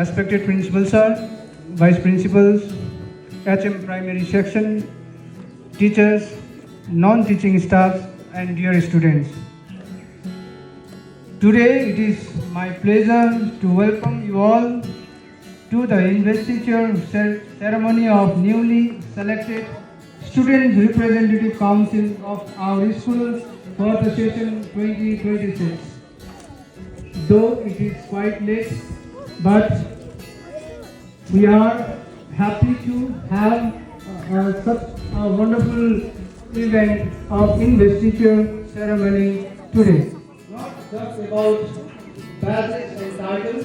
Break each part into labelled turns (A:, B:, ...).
A: respected Principal Sir, Vice Principals, HM Primary Section, teachers, non-teaching staff, and dear students. Today it is my pleasure to welcome you all to the investiture ceremony of newly selected Student Representative Council of our school for the session 2026. Though it is quite late, but we are happy to have such a wonderful event of investiture ceremony today. Not just about badges and titles,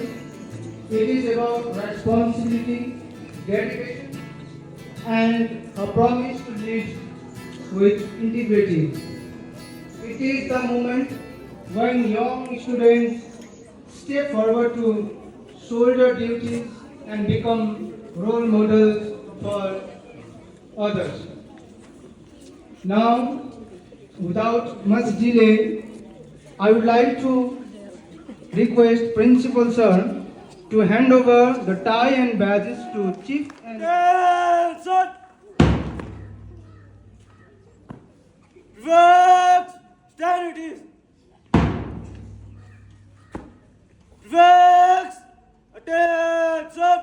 A: it is about responsibility, dedication, and a promise to lead with integrity. It is the moment when young students step forward to shoulder duties and become role models for others. Now, without much delay, I would like to request Principal Sir to hand over the tie and badges to Chief and
B: Attention! Reverse! Stand it is! Reverse! Attention!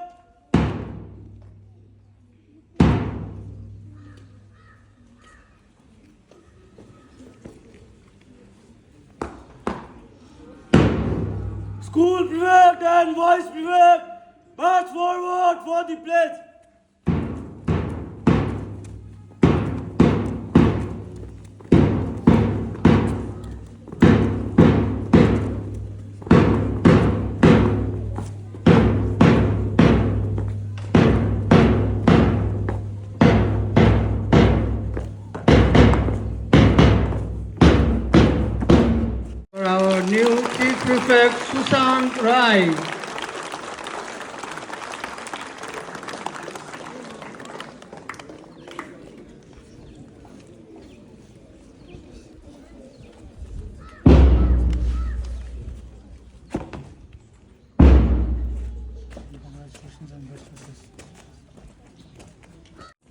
B: School prefect and vice prefect, march forward for the pledge.
A: for our new Chief Prefect Sushant Rai.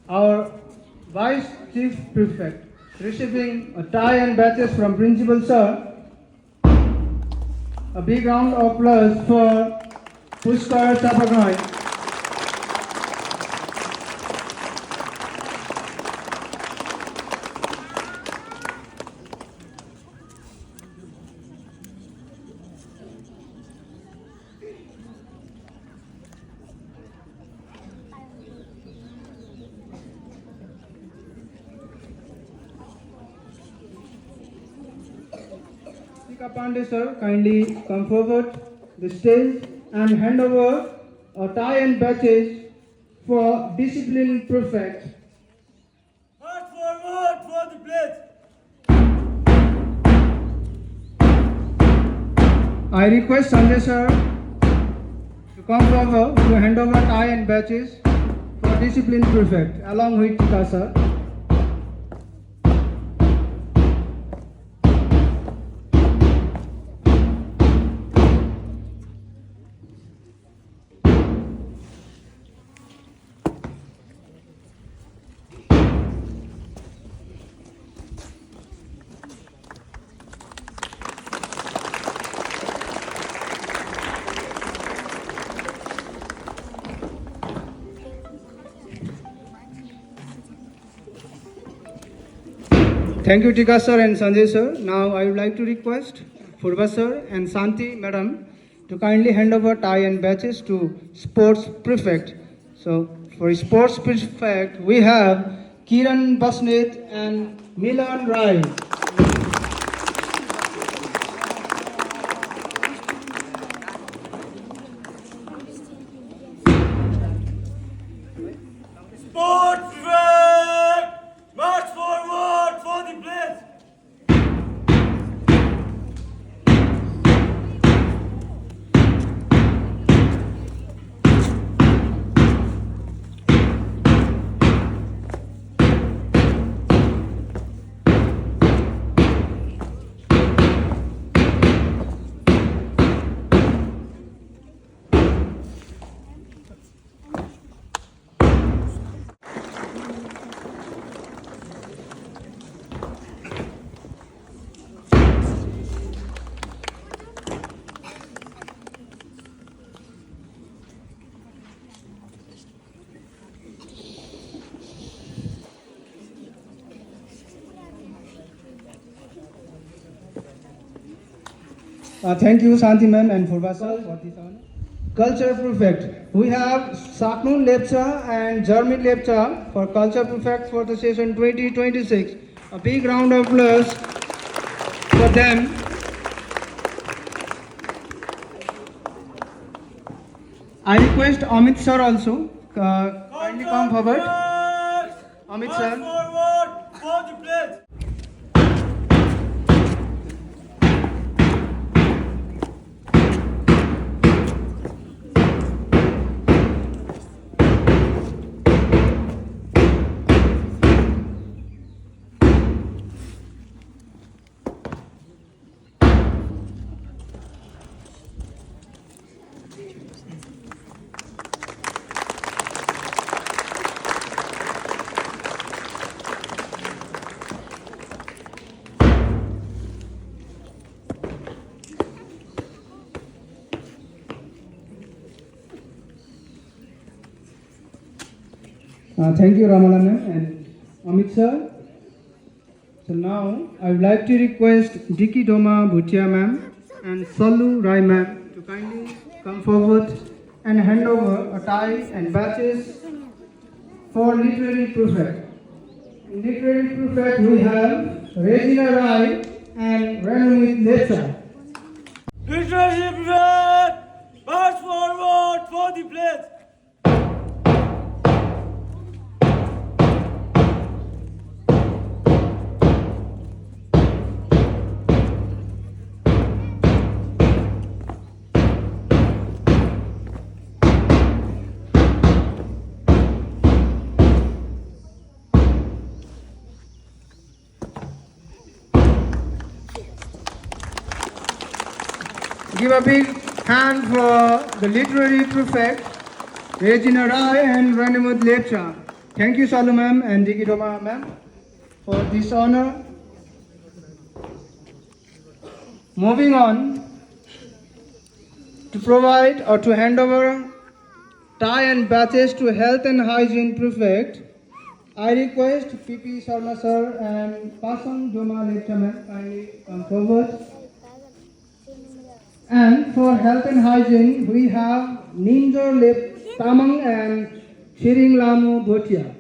A: Our Vice Chief Prefect receiving a tie and badges from Principal Sir. A big round of applause for Pushkar Tapagai. Pandey sir, kindly come forward the stage and hand over a tie and badges for Discipline Prefect.
B: March forward for the pledge.
A: I request Sanjay sir to come forward to hand over tie and badges for Discipline Prefect along with Tika sir. Thank you, Tika sir and Sanjay sir. Now I would like to request Purva sir and Santi madam to kindly hand over tie and badges to Sports Prefect. So for Sports Prefect, we have Kiran Basnet and Milan Rai.
B: Sports prefect, march forward for the pledge.
A: Thank you, Shanti ma'am and Purva sir for this honor. Culture Prefect. We have Saknun Lepcha and Jermin Lepcha for Culture Prefect for the session 2026. A big round of applause for them. I request Amit sir also kindly come forward. Amit
B: March
A: sir.
B: forward for the pledge.
A: Thank you, Ramala ma'am and Amit sir. So now I would like to request Diki Doma Bhutia ma'am and Salu Rai ma'am to kindly come forward and hand over a tie and badges for literary prefect. In literary prefect we have Regina Rai and Ranumit Lepcha.
B: Literary prefect, march forward for the pledge.
A: Give a big hand for the literary prefect, Regina Rai and Ranimut Lepcha. Thank you, Salu ma'am and Diki Doma ma'am for this honor. Moving on to provide or to hand over tie and badges to health and hygiene prefect, I request PP Sharma sir and Pasang Doma Lepcha ma'am kindly come forward. And for health and hygiene, we have Ninjo Lep Tamang and Shiring Lamu Bhotia.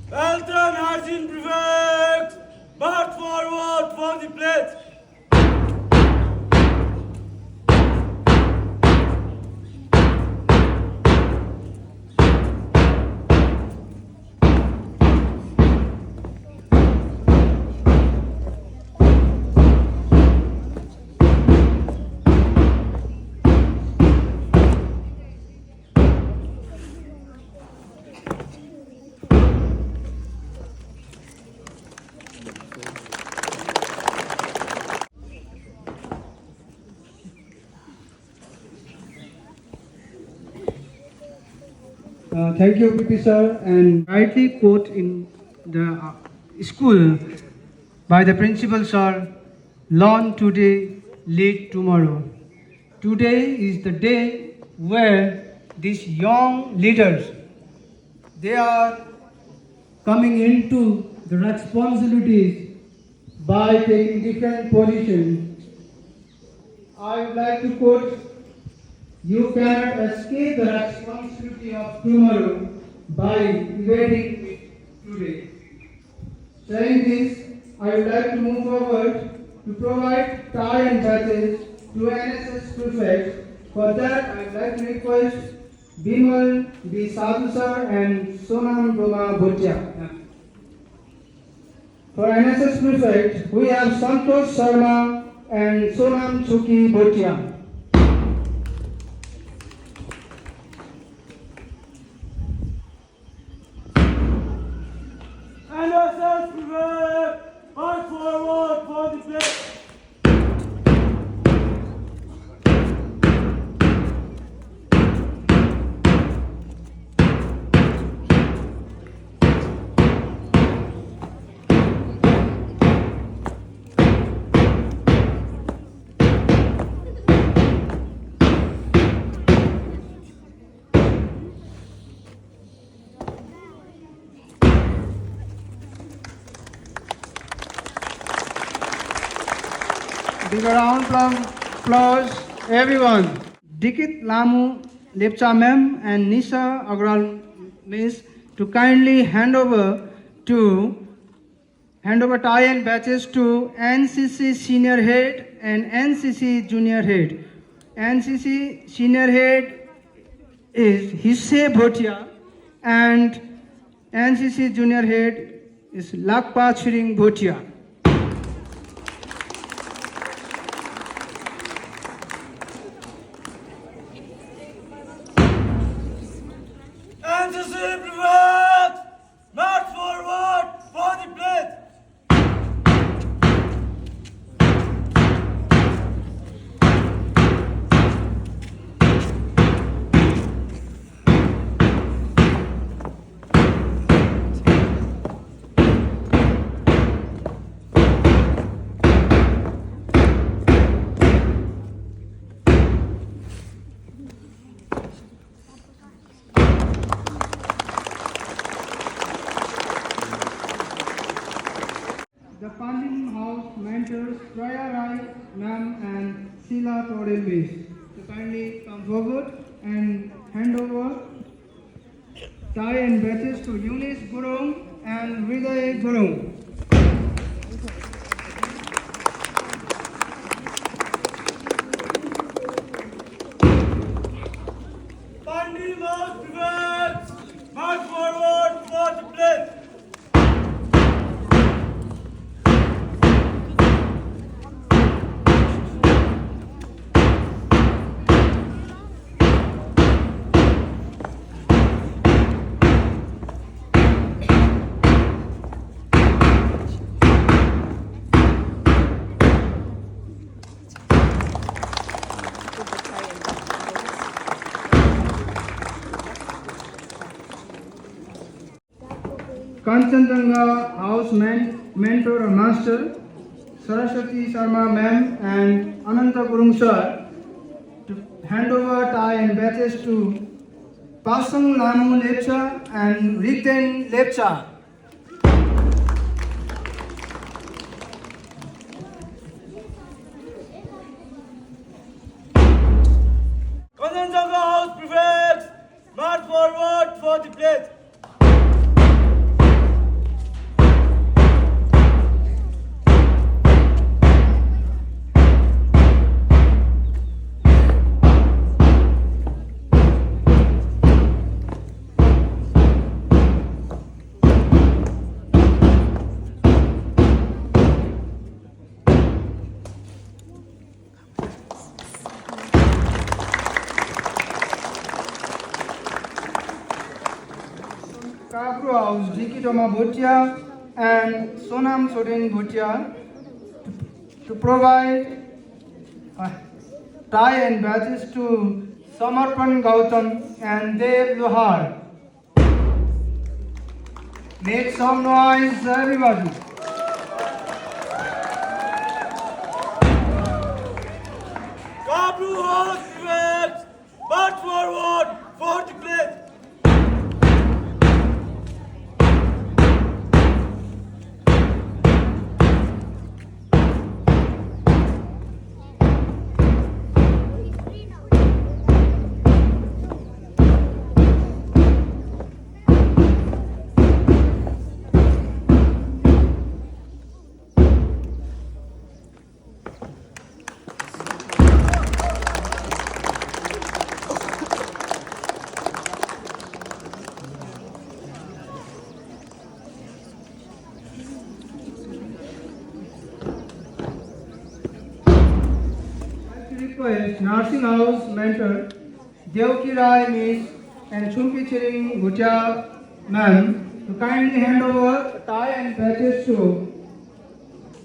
B: Health and hygiene prefect, march forward for the pledge.
A: Thank you, PP sir, and rightly quote in the school by the principal sir, learn today, lead tomorrow. Today is the day where these young leaders, they are coming into the responsibilities by taking different positions. I would like to quote, you cannot escape the responsibility of tomorrow by evading it today. Saying this, I would like to move forward to provide tie and badges to NSS prefect. For that, I would like to request Bimal B. Sadhu sir and Sonam Doma Bhutia. For NSS prefect, we have Santosh Sharma and Sonam Chuki Bhutia.
B: RSSS prefect, march forward for the pledge.
A: Big round of applause, everyone. Dikit Lamu Lepcha ma'am and Nisha Agrawal miss to kindly hand over tie and batches to NCC senior head and NCC junior head. NCC senior head is Hisse Bhotia and NCC junior head is Lakpa Chiring Bhotia.
B: NCC prefect, march forward for the plate.
A: The Pandin House mentors Praya Rai ma'am and Sheila Tore miss to kindly come forward and hand over tie and batches to Eunice Gurung and Hriday Gurung.
B: Pandit House prefect, march forward for the plate.
A: Kanchanjunga House mentor or master Saraswati Sharma ma'am and Ananta Gurung sir to hand over tie and batches to Pasang Lamu Lepcha and Rigden Lepcha.
B: Kanchanjunga House prefects, march forward for the plate.
A: Kabru House Diki Toma Bhutia and Sonam Soden Bhutia to provide tie and batches to Samarpan Gautam and Dev Lohar. Make some noise, everybody.
B: Kabru House prefects, march forward for the plate.
A: Request Nursing House mentor Devki Rai Miss and Chumpi Chiring Bhutia ma'am to kindly hand over tie and patches to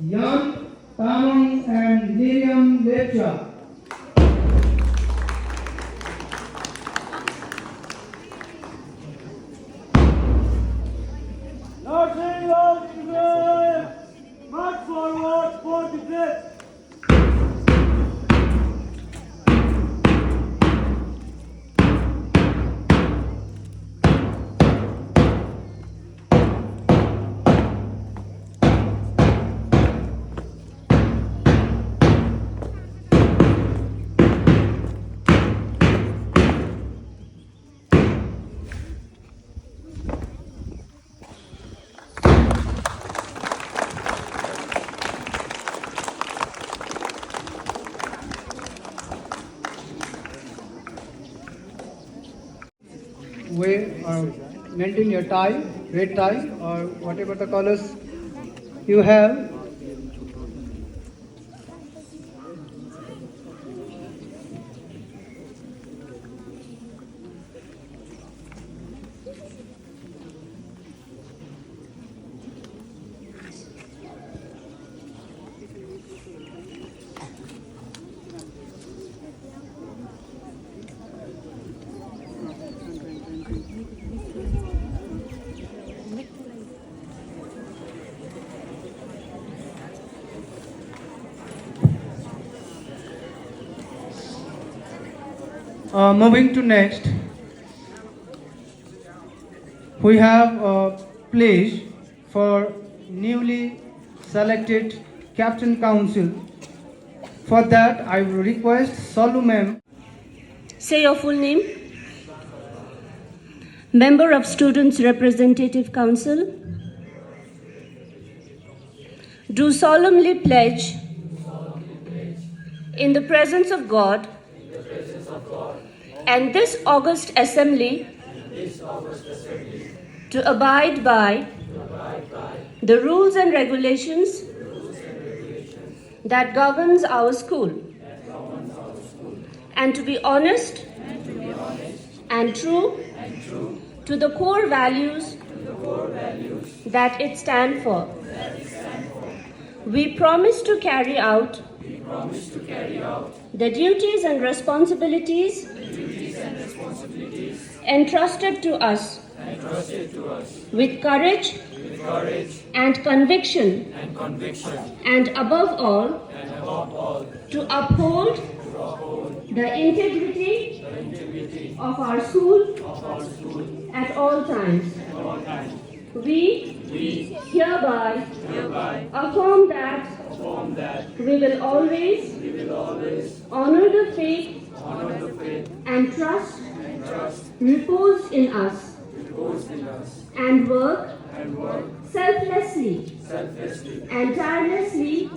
A: Yam Tamang and Lilium Lepcha.
B: Nursing House prefects, march forward for the plate.
A: maintain your tie, red tie or whatever the colors you have. Moving to next, we have a place for newly selected Captain Council. For that, I will request Salu ma'am.
C: Say your full name. Member of Students' Representative Council. Do solemnly pledge in the presence of God and this august assembly to abide by the rules and regulations that governs our school, and to be honest and true to the core values that it stands for. We promise to carry out the duties and responsibilities entrusted to us with courage and conviction, and above all, to uphold the integrity of our school at all times. We hereby affirm that we will always honor the faith and trust reposed in us, and work selflessly and tirelessly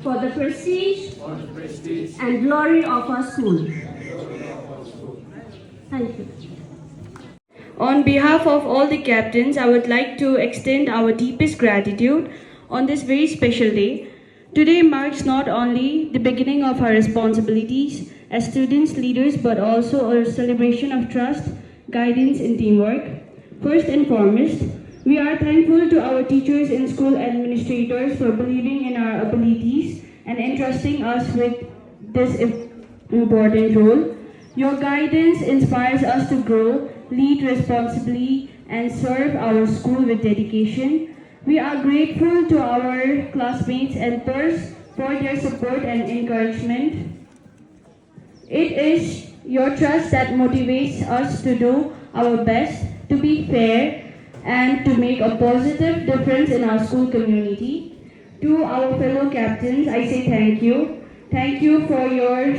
C: for the prestige and glory of our school. Thank you.
D: On behalf of all the captains, I would like to extend our deepest gratitude on this very special day. Today marks not only the beginning of our responsibilities as students, leaders, but also a celebration of trust, guidance, and teamwork. First and foremost, we are thankful to our teachers and school administrators for believing in our abilities and entrusting us with this important role. Your guidance inspires us to grow, lead responsibly, and serve our school with dedication. We are grateful to our classmates and peers for their support and encouragement. It is your trust that motivates us to do our best, to be fair, and to make a positive difference in our school community. To our fellow captains, I say thank you. Thank you for your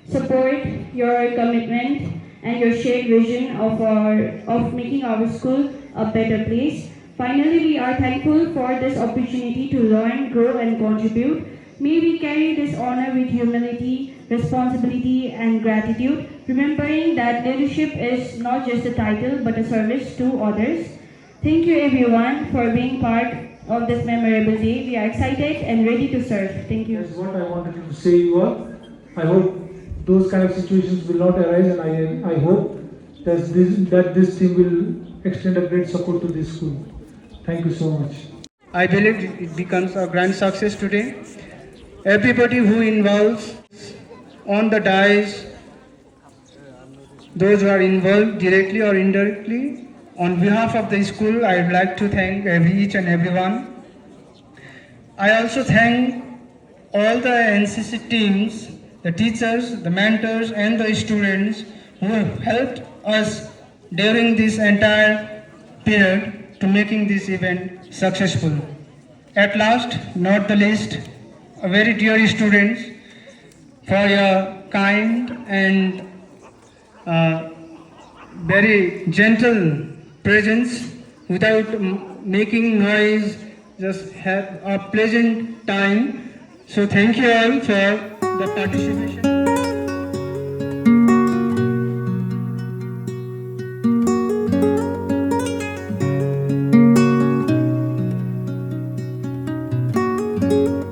D: support, your commitment, and your shared vision of making our school a better place. Finally, we are thankful for this opportunity to learn, grow, and contribute. May we carry this honor with humility, responsibility, and gratitude, remembering that leadership is not just a title but a service to others. Thank you everyone for being part of this memorable day. We are excited and ready to serve. Thank you.
E: That's what I wanted to say you all. I hope those kind of situations will not arise, and I hope that this team will extend a great support to this school. Thank you so much.
A: I believe it becomes a grand success today. Everybody who involves on the dais, those who are involved directly or indirectly, on behalf of the school, I would like to thank each and everyone. I also thank all the NCC teams, the teachers, the mentors, and the students who have helped us during this entire period to making this event successful. At last, not the least, a very dear students, for your kind and very gentle presence without making noise, just have a pleasant time. So thank you all for the participation. you.